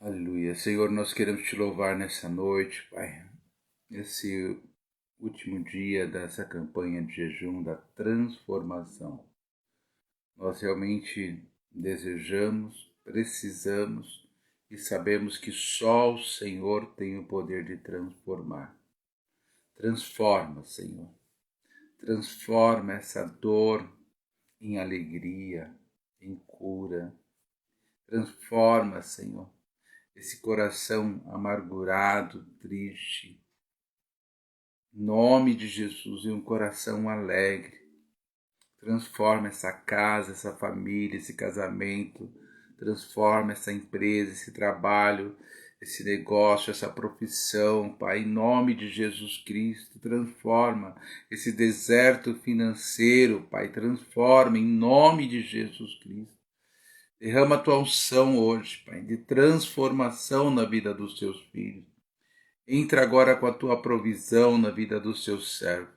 Aleluia. Senhor, nós queremos te louvar nessa noite, Pai. Esse último dia dessa campanha de jejum da transformação. Nós realmente desejamos, precisamos e sabemos que só o Senhor tem o poder de transformar. Transforma, Senhor. Transforma essa dor em alegria, em cura. Transforma, Senhor, esse coração amargurado, triste, em nome de Jesus, em um coração alegre. Transforma essa casa, essa família, esse casamento, transforma essa empresa, esse trabalho, esse negócio, essa profissão, Pai, em nome de Jesus Cristo, transforma esse deserto financeiro, Pai, transforma em nome de Jesus Cristo. Derrama a tua unção hoje, Pai, de transformação na vida dos teus filhos. Entra agora com a tua provisão na vida dos teus servos.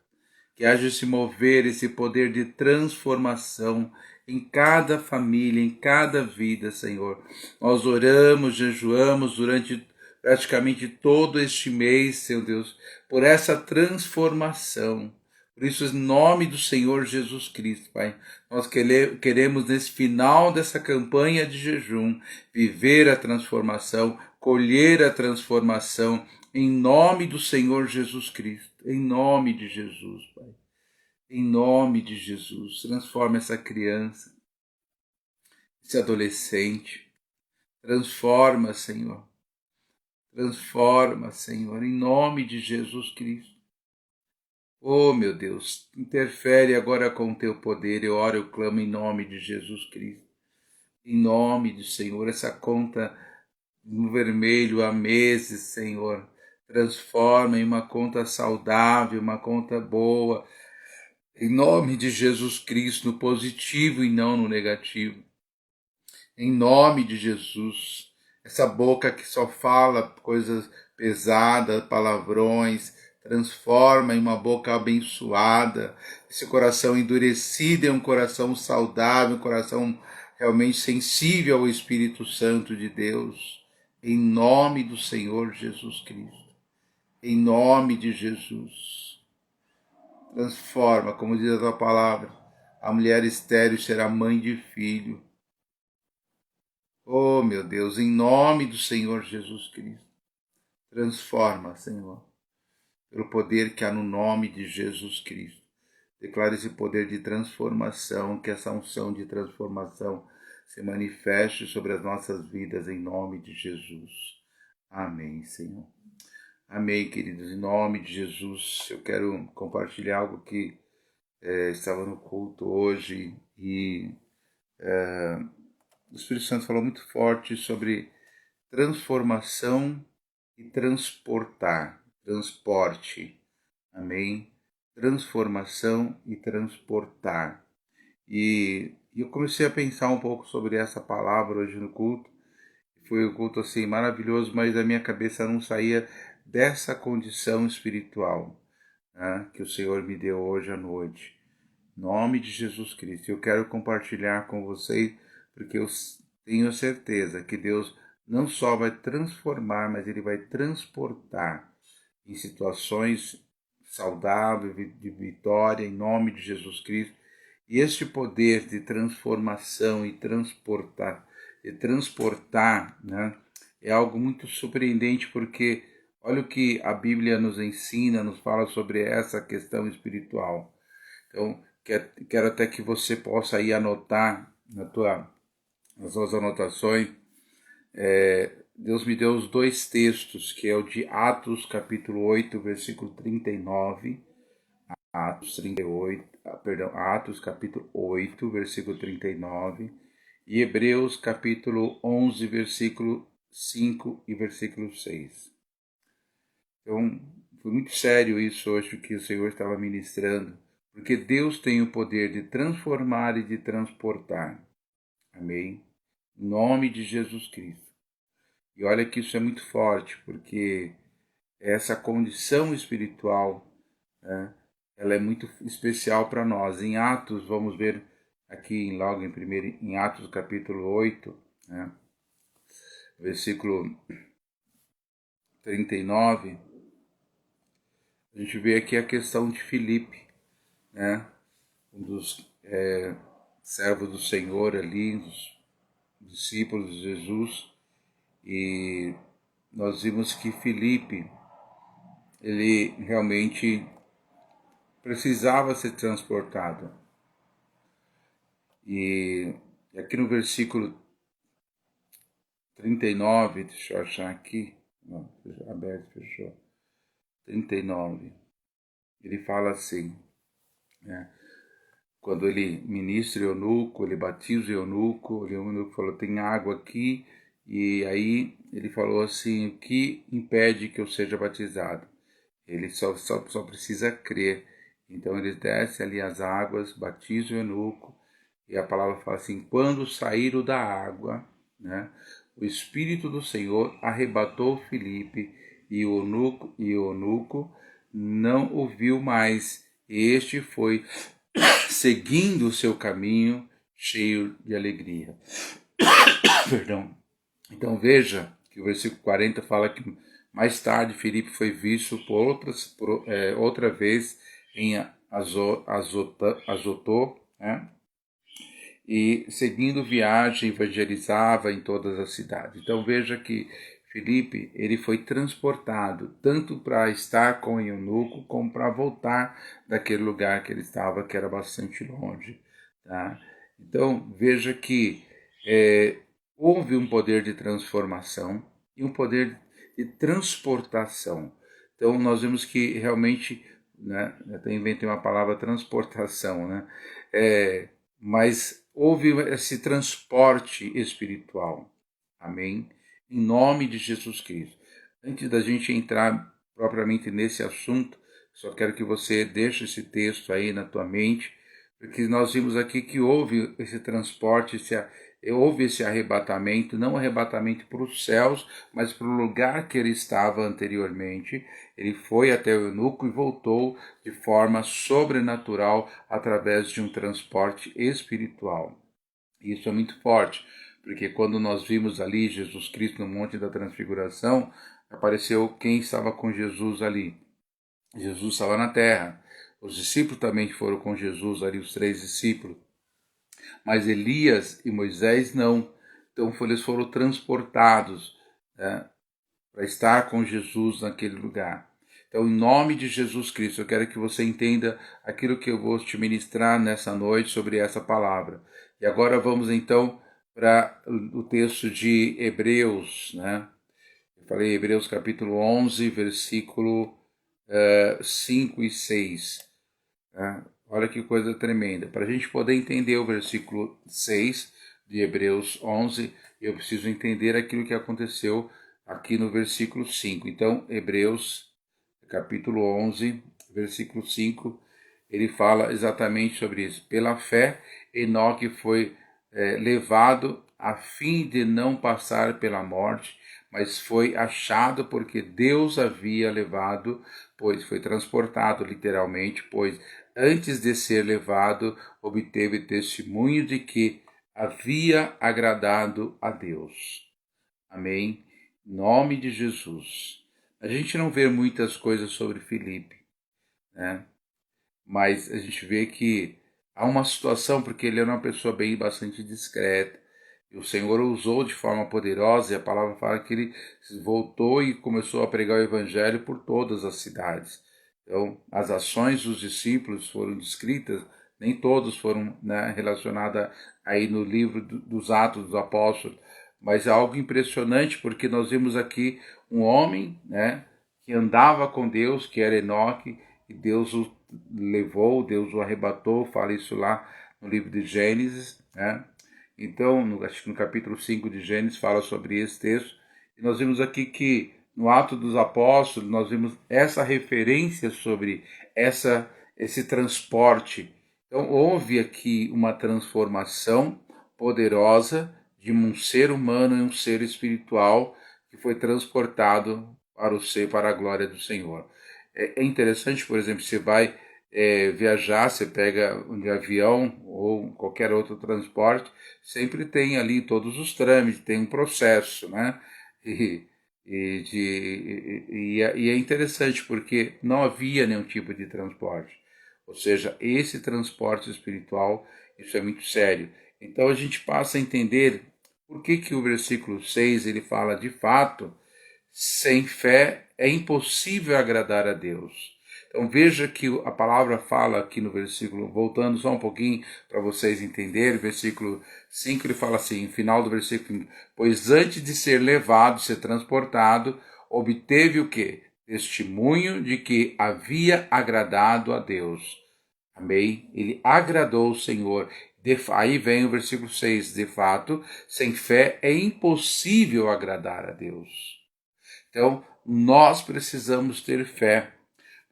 Que haja esse mover, esse poder de transformação em cada família, em cada vida, Senhor. Nós oramos, jejuamos durante praticamente todo este mês, Seu Deus, por essa transformação. Por isso, em nome do Senhor Jesus Cristo, Pai, nós queremos, nesse final dessa campanha de jejum, viver a transformação, colher a transformação, em nome do Senhor Jesus Cristo, em nome de Jesus, Pai. Em nome de Jesus, transforma essa criança, esse adolescente, transforma, Senhor, em nome de Jesus Cristo. Oh, meu Deus, interfere agora com o teu poder, eu oro, eu clamo em nome de Jesus Cristo. Em nome do Senhor, essa conta no vermelho há meses, Senhor, transforma em uma conta saudável, uma conta boa, em nome de Jesus Cristo, no positivo e não no negativo. Em nome de Jesus, essa boca que só fala coisas pesadas, palavrões, transforma em uma boca abençoada, esse coração endurecido em um coração saudável, um coração realmente sensível ao Espírito Santo de Deus, em nome do Senhor Jesus Cristo, em nome de Jesus. Transforma, como diz a tua palavra, a mulher estéril será mãe de filho. Oh, meu Deus, em nome do Senhor Jesus Cristo, transforma, Senhor, pelo poder que há no nome de Jesus Cristo. Declara esse poder de transformação, que essa unção de transformação se manifeste sobre as nossas vidas em nome de Jesus. Amém, Senhor. Amém, queridos, em nome de Jesus. Eu quero compartilhar algo que estava no culto hoje e o Espírito Santo falou muito forte sobre transformação e transporte, amém? Transformação e transportar. E eu comecei a pensar um pouco sobre essa palavra hoje no culto. Foi um culto assim maravilhoso, mas da minha cabeça não saía dessa condição espiritual, né, que o Senhor me deu hoje à noite. Em nome de Jesus Cristo. Eu quero compartilhar com vocês, porque eu tenho certeza que Deus não só vai transformar, mas Ele vai transportar em situações saudáveis, de vitória, em nome de Jesus Cristo. E este poder de transformação e transportar, né, é algo muito surpreendente, porque olha o que a Bíblia nos ensina, nos fala sobre essa questão espiritual. Então, quero até que você possa aí anotar nas suas anotações. Deus me deu os dois textos, que é o de Atos capítulo 8, versículo 39, Atos capítulo 8, versículo 39, e Hebreus capítulo 11, versículo 5 e versículo 6. Então, foi muito sério isso hoje que o Senhor estava ministrando, porque Deus tem o poder de transformar e de transportar. Amém? Em nome de Jesus Cristo. E olha que isso é muito forte, porque essa condição espiritual, né, ela é muito especial para nós. Em Atos, vamos ver aqui logo em Atos capítulo 8, né, versículo 39, a gente vê aqui a questão de Filipe, né? Um dos servos do Senhor ali, um dos discípulos de Jesus, e nós vimos que Filipe, ele realmente precisava ser transportado. E aqui no versículo 39, deixa eu achar aqui, não, aberto, fechou, 39, ele fala assim, né? Quando ele ministra o eunuco, ele batiza o eunuco falou, tem água aqui, e aí ele falou assim, o que impede que eu seja batizado? Ele só precisa crer. Então eles descem ali as águas, batizam o eunuco, e a palavra fala assim, quando saíram da água, né, o Espírito do Senhor arrebatou Filipe, e o eunuco não o viu mais, e este foi seguindo o seu caminho cheio de alegria. Perdão. Então veja que o versículo 40 fala que mais tarde Filipe foi visto outra vez em Azotô, né? E seguindo viagem evangelizava em todas as cidades. Então veja que Filipe ele foi transportado tanto para estar com o eunuco como para voltar daquele lugar que ele estava, que era bastante longe. Tá? Então veja que houve um poder de transformação e um poder de transportação. Então nós vemos que realmente, né, eu até inventei uma palavra transportação, né? Mas houve esse transporte espiritual. Amém? Em nome de Jesus Cristo. Antes da gente entrar propriamente nesse assunto, só quero que você deixe esse texto aí na tua mente, porque nós vimos aqui que houve esse transporte, houve esse arrebatamento, não arrebatamento para os céus, mas para o lugar que ele estava anteriormente. Ele foi até o eunuco e voltou de forma sobrenatural através de um transporte espiritual. Isso é muito forte, porque quando nós vimos ali Jesus Cristo no Monte da Transfiguração, apareceu quem estava com Jesus ali. Jesus estava na terra. Os discípulos também foram com Jesus ali, os 3 discípulos. Mas Elias e Moisés não. Então eles foram transportados, né, para estar com Jesus naquele lugar. Então, em nome de Jesus Cristo, eu quero que você entenda aquilo que eu vou te ministrar nessa noite sobre essa palavra. E agora vamos então para o texto de Hebreus, né? Eu falei Hebreus capítulo 11, versículo 5 e 6. Né? Olha que coisa tremenda. Para a gente poder entender o versículo 6 de Hebreus 11, eu preciso entender aquilo que aconteceu aqui no versículo 5. Então, Hebreus capítulo 11, versículo 5, ele fala exatamente sobre isso. Pela fé, Enoque foi levado a fim de não passar pela morte, mas foi achado porque Deus havia levado, pois foi transportado literalmente, pois antes de ser levado, obteve testemunho de que havia agradado a Deus. Amém? Em nome de Jesus. A gente não vê muitas coisas sobre Filipe, né? Mas a gente vê que há uma situação, porque ele era uma pessoa bastante discreta, e o Senhor o usou de forma poderosa, e a palavra fala que ele voltou e começou a pregar o evangelho por todas as cidades. Então, as ações dos discípulos foram descritas, nem todos foram, né, relacionadas aí no livro dos Atos dos Apóstolos, mas é algo impressionante, porque nós vimos aqui um homem, né, que andava com Deus, que era Enoque, e Deus o levou, Deus o arrebatou, fala isso lá no livro de Gênesis, né? Então, acho que no capítulo 5 de Gênesis fala sobre esse texto, e nós vimos aqui que no Ato dos Apóstolos, nós vimos essa referência sobre esse transporte. Então, houve aqui uma transformação poderosa de um ser humano em um ser espiritual que foi transportado para a glória do Senhor. É interessante, por exemplo, você vai viajar, você pega um de avião ou qualquer outro transporte, sempre tem ali todos os trâmites, tem um processo, né? E, e é interessante porque não havia nenhum tipo de transporte. Ou seja, esse transporte espiritual, isso é muito sério. Então a gente passa a entender por que o versículo 6 ele fala de fato, sem fé é impossível agradar a Deus. Então veja que a palavra fala aqui no versículo, voltando só um pouquinho para vocês entenderem, versículo 5 ele fala assim, no final do versículo 5, pois antes de ser levado, ser transportado, obteve o quê? Testemunho de que havia agradado a Deus. Amém? Ele agradou o Senhor. Aí vem o versículo 6, de fato, sem fé é impossível agradar a Deus. Então, nós precisamos ter fé.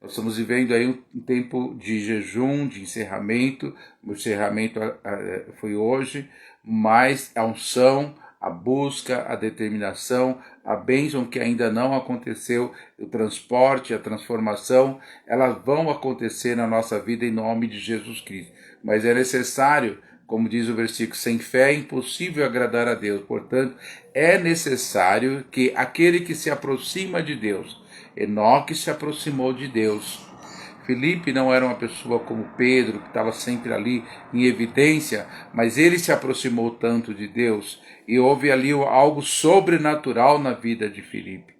Nós estamos vivendo aí um tempo de jejum, de encerramento. O encerramento foi hoje, mas a unção, a busca, a determinação, a bênção que ainda não aconteceu, o transporte, a transformação, elas vão acontecer na nossa vida em nome de Jesus Cristo. Mas é necessário, como diz o versículo, sem fé é impossível agradar a Deus. Portanto, é necessário que aquele que se aproxima de Deus, Enoque se aproximou de Deus. Filipe não era uma pessoa como Pedro, que estava sempre ali em evidência, mas ele se aproximou tanto de Deus e houve ali algo sobrenatural na vida de Filipe.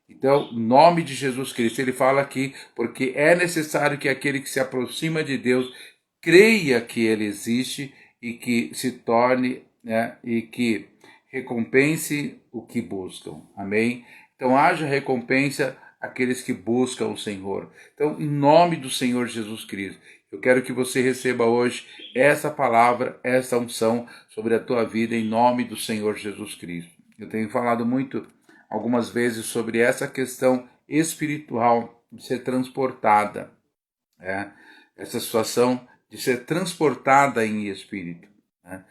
Então, em nome de Jesus Cristo, ele fala aqui, porque é necessário que aquele que se aproxima de Deus creia que ele existe e que se torne, né, e que recompense o que buscam. Amém? Então, haja recompensa àqueles que buscam o Senhor. Então, em nome do Senhor Jesus Cristo, eu quero que você receba hoje essa palavra, essa unção sobre a tua vida, em nome do Senhor Jesus Cristo. Eu tenho falado muito, algumas vezes, sobre essa questão espiritual de ser transportada, essa situação de ser transportada em espírito. Né?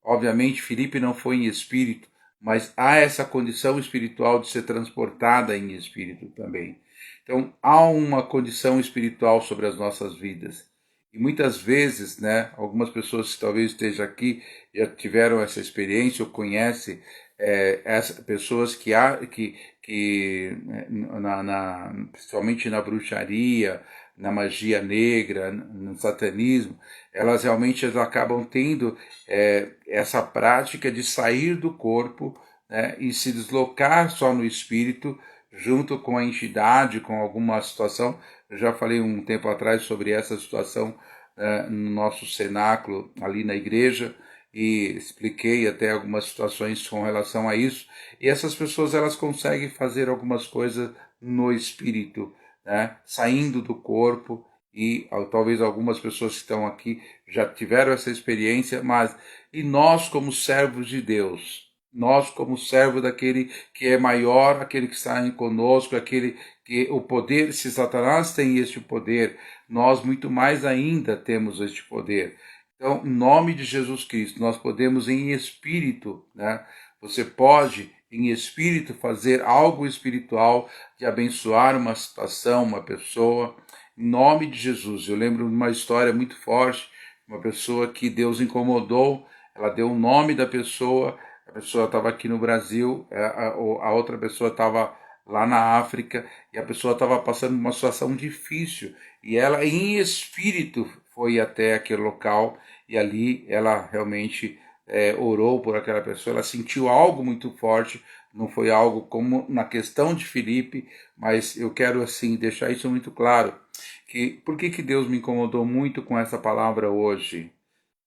Obviamente, Filipe não foi em espírito, mas há essa condição espiritual de ser transportada em espírito também. Então, há uma condição espiritual sobre as nossas vidas. E muitas vezes, né, algumas pessoas que talvez estejam aqui já tiveram essa experiência ou conhecem pessoas principalmente na bruxaria, na magia negra, no satanismo, elas acabam tendo essa prática de sair do corpo, né, e se deslocar só no espírito, junto com a entidade, com alguma situação. Eu já falei um tempo atrás sobre essa situação no nosso cenáculo ali na igreja, e expliquei até algumas situações com relação a isso. E essas pessoas elas conseguem fazer algumas coisas no espírito, né? Saindo do corpo, e talvez algumas pessoas que estão aqui já tiveram essa experiência, mas e nós como servos de Deus, nós como servo daquele que é maior, aquele que está em conosco, aquele que o poder, se Satanás tem este poder, nós muito mais ainda temos este poder. Então, em nome de Jesus Cristo, nós podemos em espírito, né? Você pode em espírito fazer algo espiritual de abençoar uma situação, uma pessoa, em nome de Jesus. Eu lembro de uma história muito forte, uma pessoa que Deus incomodou, ela deu o nome da pessoa, a pessoa estava aqui no Brasil, a outra pessoa estava lá na África, e a pessoa estava passando uma situação difícil, e ela em espírito foi até aquele local, e ali ela realmente orou por aquela pessoa, ela sentiu algo muito forte, não foi algo como na questão de Filipe, mas eu quero assim deixar isso muito claro, que por que Deus me incomodou muito com essa palavra hoje,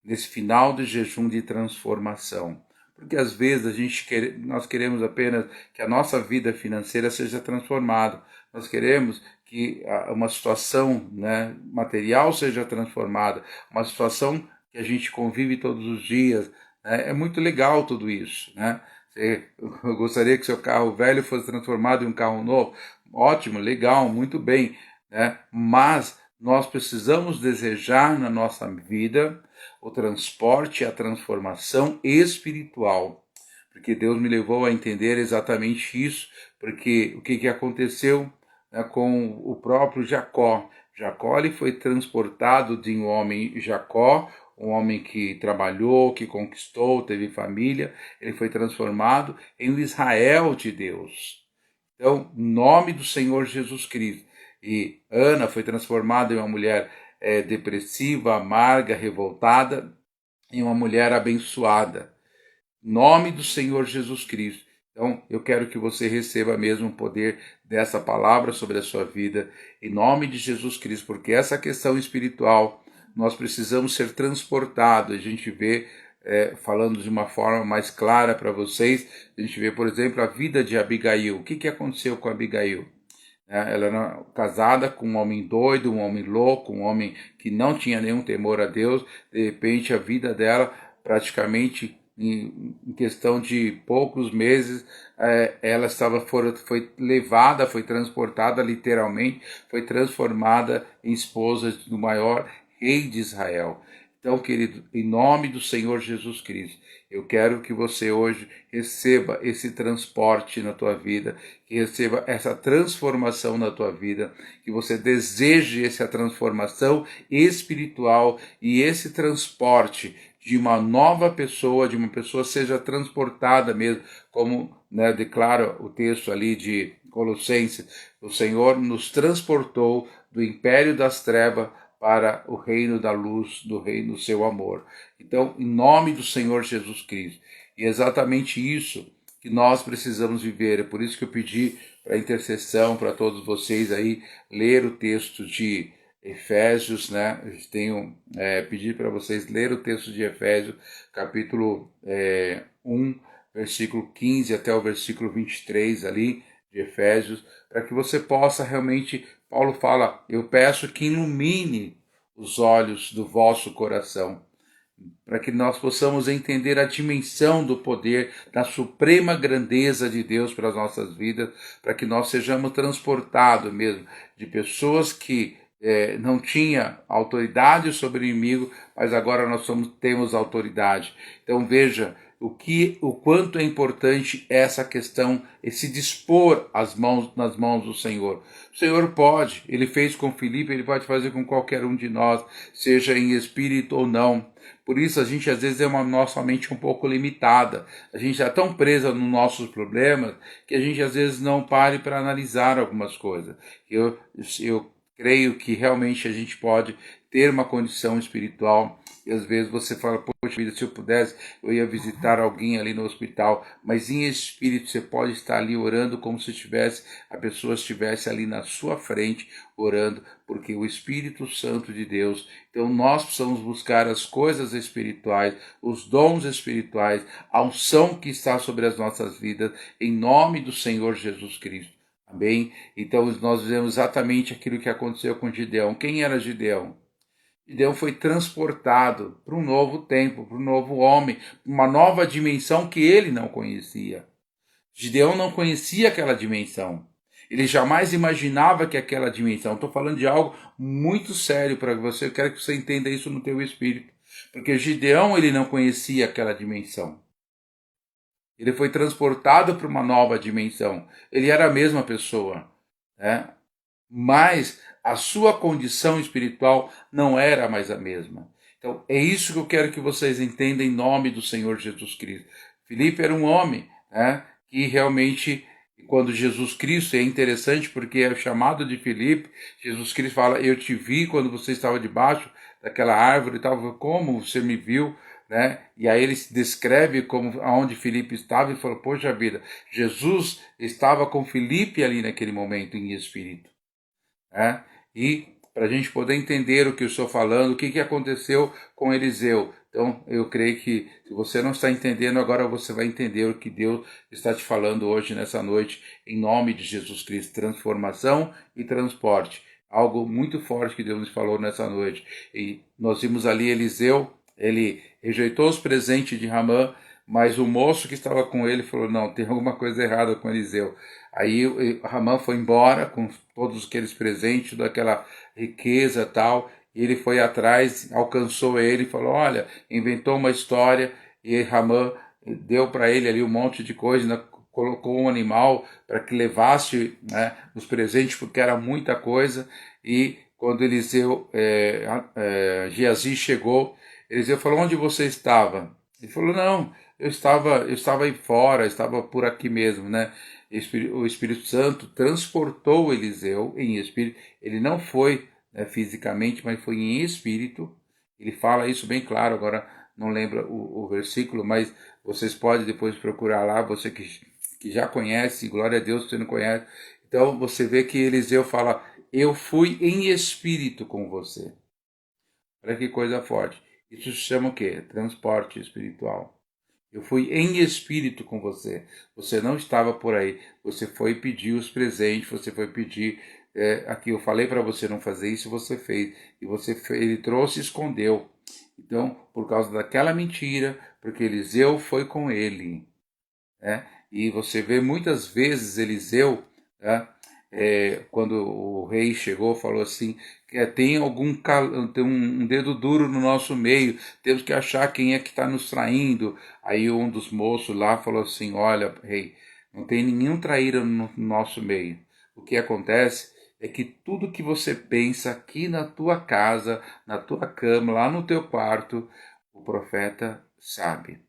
nesse final de jejum de transformação? Porque às vezes nós queremos apenas que a nossa vida financeira seja transformada, nós queremos que uma situação, né, material seja transformada, uma situação que a gente convive todos os dias, né? É muito legal tudo isso, né? Eu gostaria que seu carro velho fosse transformado em um carro novo. Ótimo, legal, muito bem, né? Mas nós precisamos desejar na nossa vida o transporte, a transformação espiritual, porque Deus me levou a entender exatamente isso, porque o que aconteceu, né, com o próprio Jacó. Jacó ele foi transportado de um homem Jacó, um homem que trabalhou, que conquistou, teve família, ele foi transformado em um Israel de Deus. Então, em nome do Senhor Jesus Cristo. E Ana foi transformada em uma mulher depressiva, amarga, revoltada, em uma mulher abençoada. Em nome do Senhor Jesus Cristo. Então, eu quero que você receba mesmo o poder dessa palavra sobre a sua vida, em nome de Jesus Cristo, porque essa questão espiritual, nós precisamos ser transportados. A gente vê, falando de uma forma mais clara para vocês, a gente vê, por exemplo, a vida de Abigail. O que aconteceu com Abigail? Ela era casada com um homem doido, um homem louco, um homem que não tinha nenhum temor a Deus. De repente, a vida dela, praticamente em questão de poucos meses, ela foi levada, foi transportada literalmente, foi transformada em esposa do maior rei de Israel. Então, querido, em nome do Senhor Jesus Cristo, eu quero que você hoje receba esse transporte na tua vida, que receba essa transformação na tua vida, que você deseje essa transformação espiritual e esse transporte de uma nova pessoa, de uma pessoa seja transportada mesmo, como declara o texto ali de Colossenses, o Senhor nos transportou do império das trevas para o reino da luz, do reino do seu amor. Então, em nome do Senhor Jesus Cristo. E é exatamente isso que nós precisamos viver. É por isso que eu pedi para a intercessão, para todos vocês aí, ler o texto de Efésios, né? Eu tenho pedido para vocês ler o texto de Efésios, capítulo 1, versículo 15 até o versículo 23 ali, de Efésios, para que você possa realmente, Paulo fala, eu peço que ilumine os olhos do vosso coração, para que nós possamos entender a dimensão do poder, da suprema grandeza de Deus para as nossas vidas, para que nós sejamos transportados mesmo de pessoas que não tinham autoridade sobre o inimigo, mas agora nós temos autoridade. Então veja, o quanto é importante essa questão, esse dispor nas mãos do Senhor. O Senhor pode, ele fez com Filipe, ele pode fazer com qualquer um de nós, seja em espírito ou não. Por isso a gente às vezes é uma nossa mente um pouco limitada. A gente está tão presa nos nossos problemas que a gente às vezes não pare para analisar algumas coisas. Eu creio que realmente a gente pode ter uma condição espiritual. E às vezes você fala, poxa vida, se eu pudesse, eu ia visitar alguém ali no hospital. Mas em espírito você pode estar ali orando como se a pessoa estivesse ali na sua frente orando, porque o Espírito Santo de Deus. Então nós precisamos buscar as coisas espirituais, os dons espirituais, a unção que está sobre as nossas vidas, em nome do Senhor Jesus Cristo. Amém? Então nós vemos exatamente aquilo que aconteceu com Gideão. Quem era Gideão? Gideão foi transportado para um novo tempo, para um novo homem, uma nova dimensão que ele não conhecia. Gideão não conhecia aquela dimensão. Ele jamais imaginava que aquela dimensão. Estou falando de algo muito sério para você. Eu quero que você entenda isso no teu espírito. Porque Gideão ele não conhecia aquela dimensão. Ele foi transportado para uma nova dimensão. Ele era a mesma pessoa, né? Mas a sua condição espiritual não era mais a mesma. Então, é isso que eu quero que vocês entendam em nome do Senhor Jesus Cristo. Filipe era um homem, né, que realmente, quando Jesus Cristo, é interessante porque é o chamado de Filipe, Jesus Cristo fala, eu te vi quando você estava debaixo daquela árvore e tal, como você me viu, né? E aí ele se descreve como aonde Filipe estava e falou, poxa vida, Jesus estava com Filipe ali naquele momento em espírito. Né? E para a gente poder entender o que eu estou falando, o que aconteceu com Eliseu. Então, eu creio que se você não está entendendo, agora você vai entender o que Deus está te falando hoje, nessa noite, em nome de Jesus Cristo. Transformação e transporte. Algo muito forte que Deus nos falou nessa noite. E nós vimos ali Eliseu, ele rejeitou os presentes de Ramã, mas o moço que estava com ele falou, não, tem alguma coisa errada com Eliseu. Aí Ramã foi embora com todos aqueles presentes, toda aquela riqueza e tal, e ele foi atrás, alcançou ele e falou, olha, inventou uma história, e Ramã deu para ele ali um monte de coisa, né? Colocou um animal para que levasse, né, os presentes, porque era muita coisa, e quando Geazi chegou, Eliseu falou: onde você estava? Ele falou: não, eu estava aí fora, estava por aqui mesmo, né? O Espírito Santo transportou Eliseu em espírito. Ele não foi, né, fisicamente, mas foi em espírito. Ele fala isso bem claro. Agora não lembra o versículo, mas vocês podem depois procurar lá. Você que já conhece, glória a Deus, você não conhece. Então você vê que Eliseu fala: eu fui em espírito com você. Olha que coisa forte. Isso se chama o quê? Transporte espiritual. Eu fui em espírito com você. Você não estava por aí. Você foi pedir os presentes, você foi pedir. Aqui eu falei para você não fazer isso, você fez. E ele trouxe e escondeu. Então, por causa daquela mentira, porque Eliseu foi com ele, né? E você vê muitas vezes Eliseu, né, quando o rei chegou, falou assim: que tem um dedo duro no nosso meio, temos que achar quem é que está nos traindo. Aí um dos moços lá falou assim: olha, rei, não tem nenhum traíra no nosso meio. O que acontece é que tudo que você pensa aqui na tua casa, na tua cama, lá no teu quarto, o profeta sabe.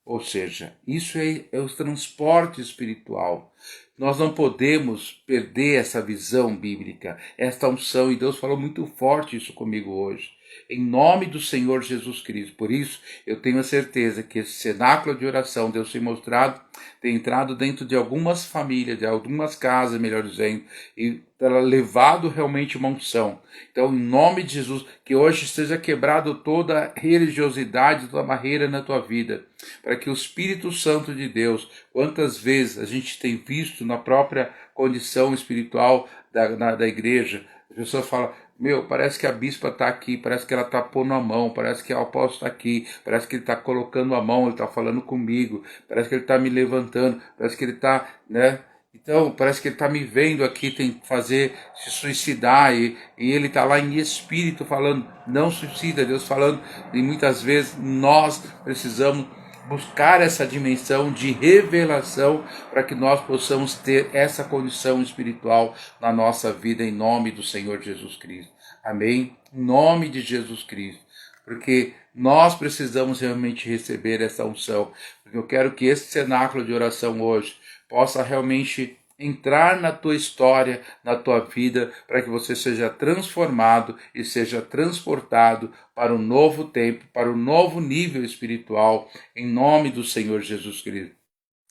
Ou seja, isso é o transporte espiritual. Nós não podemos perder essa visão bíblica, esta unção, e Deus falou muito forte isso comigo hoje. Em nome do Senhor Jesus Cristo. Por isso, eu tenho a certeza que esse cenáculo de oração, Deus tem mostrado, tem entrado dentro de algumas famílias, de algumas casas, melhor dizendo, e levado realmente uma unção. Então, em nome de Jesus, que hoje esteja quebrado toda religiosidade, toda barreira na tua vida, para que o Espírito Santo de Deus, quantas vezes a gente tem visto na própria condição espiritual da igreja, as pessoas falam: meu, parece que a bispa está aqui, parece que ela está pondo a mão, parece que o apóstolo está aqui, parece que ele está colocando a mão, ele está falando comigo, parece que ele está me levantando, parece que ele está, né? Então, parece que ele está me vendo aqui, tem que fazer, se suicidar, e ele está lá em espírito falando: não suicida, Deus falando. E muitas vezes nós precisamos buscar essa dimensão de revelação para que nós possamos ter essa condição espiritual na nossa vida, em nome do Senhor Jesus Cristo. Amém? Em nome de Jesus Cristo. Porque nós precisamos realmente receber essa unção. Porque eu quero que esse cenáculo de oração hoje possa realmente entrar na tua história, na tua vida, para que você seja transformado e seja transportado para um novo tempo, para um novo nível espiritual, em nome do Senhor Jesus Cristo.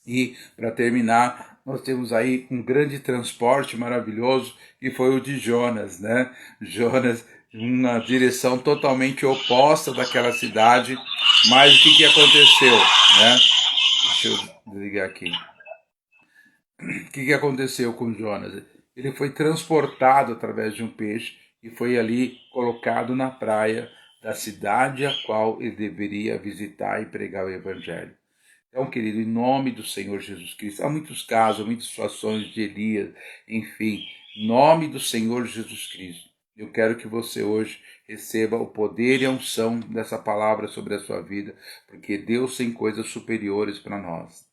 E, para terminar, nós temos aí um grande transporte maravilhoso, que foi o de Jonas, né? Jonas, uma direção totalmente oposta daquela cidade, mas o que aconteceu, né? Deixa eu desligar aqui. O que aconteceu com Jonas? Ele foi transportado através de um peixe e foi ali colocado na praia da cidade a qual ele deveria visitar e pregar o evangelho. Então, querido, em nome do Senhor Jesus Cristo, há muitos casos, muitas situações de Elias, enfim, em nome do Senhor Jesus Cristo, eu quero que você hoje receba o poder e a unção dessa palavra sobre a sua vida, porque Deus tem coisas superiores para nós.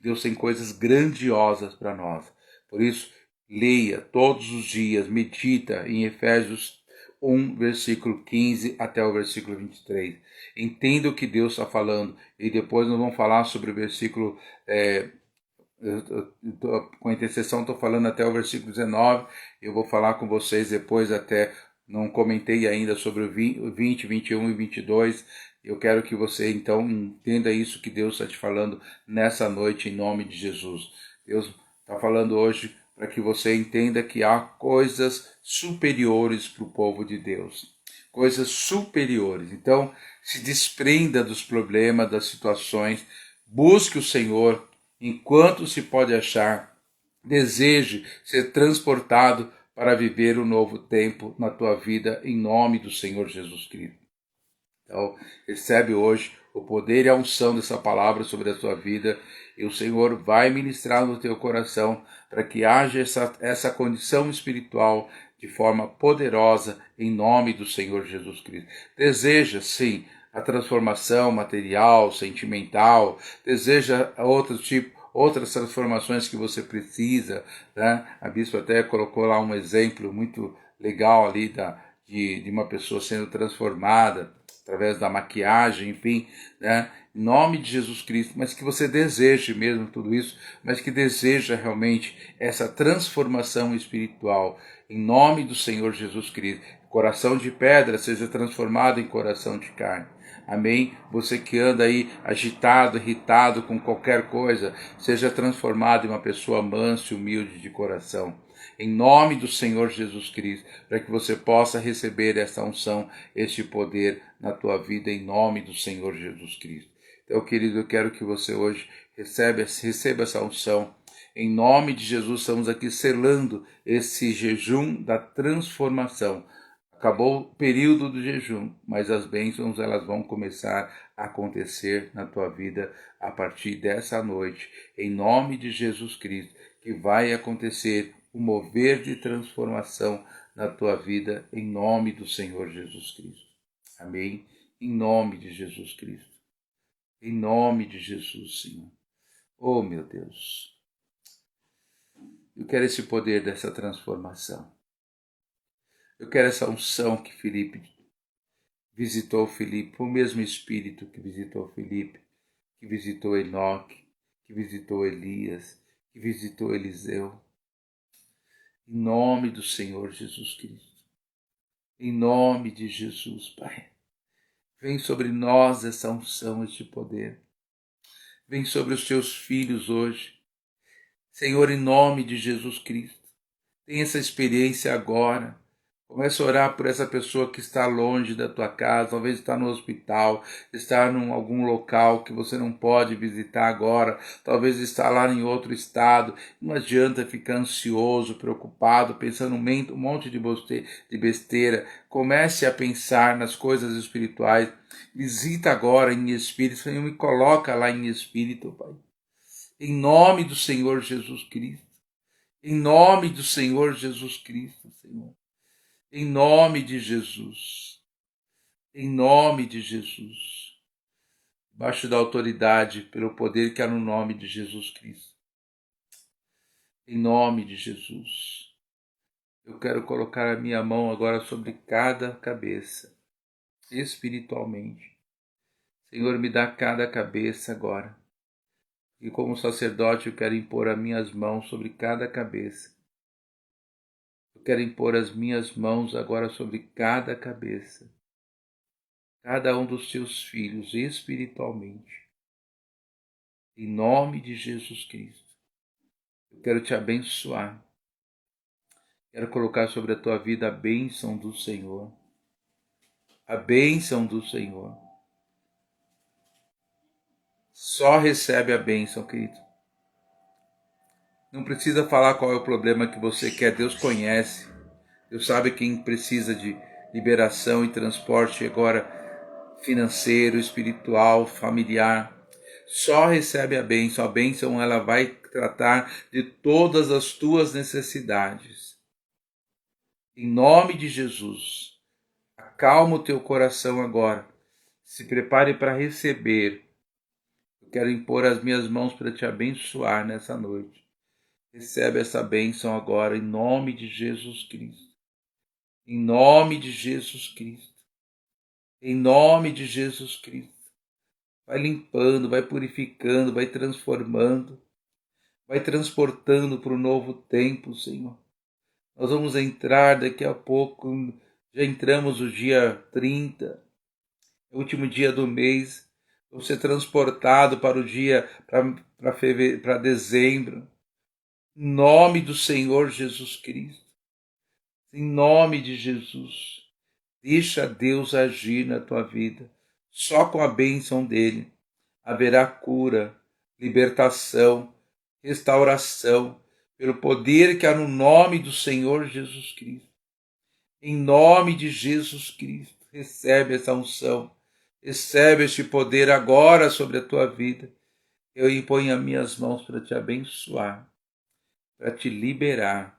Deus tem coisas grandiosas para nós. Por isso, leia todos os dias, medita em Efésios 1, versículo 15 até o versículo 23. Entenda o que Deus está falando. E depois nós vamos falar sobre o versículo, com intercessão estou falando até o versículo 19. Eu vou falar com vocês depois até, não comentei ainda sobre o 20, 21 e 22. Eu quero que você então entenda isso que Deus está te falando nessa noite, em nome de Jesus. Deus está falando hoje para que você entenda que há coisas superiores para o povo de Deus. Coisas superiores. Então, se desprenda dos problemas, das situações. Busque o Senhor enquanto se pode achar. Deseje ser transportado para viver um novo tempo na tua vida, em nome do Senhor Jesus Cristo. Então, recebe hoje o poder e a unção dessa palavra sobre a tua vida, e o Senhor vai ministrar no teu coração para que haja essa condição espiritual de forma poderosa, em nome do Senhor Jesus Cristo. Deseja, sim, a transformação material, sentimental, deseja outras transformações que você precisa, né? A bispa até colocou lá um exemplo muito legal ali de uma pessoa sendo transformada através da maquiagem, enfim, né? Em nome de Jesus Cristo, mas que você deseje mesmo tudo isso, mas que deseja realmente essa transformação espiritual, em nome do Senhor Jesus Cristo. Coração de pedra seja transformado em coração de carne. Amém? Você que anda aí agitado, irritado com qualquer coisa, seja transformado em uma pessoa mansa e humilde de coração. Em nome do Senhor Jesus Cristo, para que você possa receber essa unção, este poder na tua vida, em nome do Senhor Jesus Cristo. Então, querido, eu quero que você hoje receba essa unção. Em nome de Jesus, estamos aqui selando esse jejum da transformação. Acabou o período do jejum, mas as bênçãos elas vão começar a acontecer na tua vida a partir dessa noite, em nome de Jesus Cristo, que vai acontecer o mover de transformação na tua vida, em nome do Senhor Jesus Cristo. Amém? Em nome de Jesus Cristo. Em nome de Jesus, Senhor. Oh, meu Deus. Eu quero esse poder dessa transformação. Eu quero essa unção que Filipe visitou Filipe, o mesmo Espírito que visitou Filipe, que visitou Enoque, que visitou Elias, que visitou Eliseu. Em nome do Senhor Jesus Cristo. Em nome de Jesus, Pai. Vem sobre nós essa unção, este poder. Vem sobre os teus filhos hoje. Senhor, em nome de Jesus Cristo. Tem essa experiência agora. Comece a orar por essa pessoa que está longe da tua casa, talvez está no hospital, está em algum local que você não pode visitar agora, talvez está lá em outro estado. Não adianta ficar ansioso, preocupado, pensando um monte de besteira. Comece a pensar nas coisas espirituais. Visita agora em espírito, Senhor, me coloca lá em espírito, Pai. Em nome do Senhor Jesus Cristo. Em nome do Senhor Jesus Cristo, Senhor. Em nome de Jesus. Em nome de Jesus. Baixo da autoridade, pelo poder que há no nome de Jesus Cristo. Em nome de Jesus. Eu quero colocar a minha mão agora sobre cada cabeça, espiritualmente. Senhor, me dá cada cabeça agora. E como sacerdote eu quero impor as minhas mãos sobre cada cabeça. Eu quero impor as minhas mãos agora sobre cada cabeça. Cada um dos teus filhos espiritualmente. Em nome de Jesus Cristo. Eu quero te abençoar. Quero colocar sobre a tua vida a bênção do Senhor. A bênção do Senhor. Só recebe a bênção, querido. Não precisa falar qual é o problema que você quer. Deus conhece. Deus sabe quem precisa de liberação e transporte agora financeiro, espiritual, familiar. Só recebe a bênção. A bênção ela vai tratar de todas as tuas necessidades. Em nome de Jesus, acalma o teu coração agora. Se prepare para receber. Eu quero impor as minhas mãos para te abençoar nessa noite. Recebe essa bênção agora em nome de Jesus Cristo. Em nome de Jesus Cristo. Em nome de Jesus Cristo. Vai limpando, vai purificando, vai transformando, vai transportando para o novo tempo, Senhor. Nós vamos entrar daqui a pouco, já entramos o dia 30, último dia do mês. Vamos ser transportado para o dia, para dezembro. Em nome do Senhor Jesus Cristo. Em nome de Jesus. Deixa Deus agir na tua vida. Só com a bênção dele haverá cura, libertação, restauração, pelo poder que há no nome do Senhor Jesus Cristo. Em nome de Jesus Cristo, recebe essa unção, recebe este poder agora sobre a tua vida. Eu imponho as minhas mãos para te abençoar, para te liberar,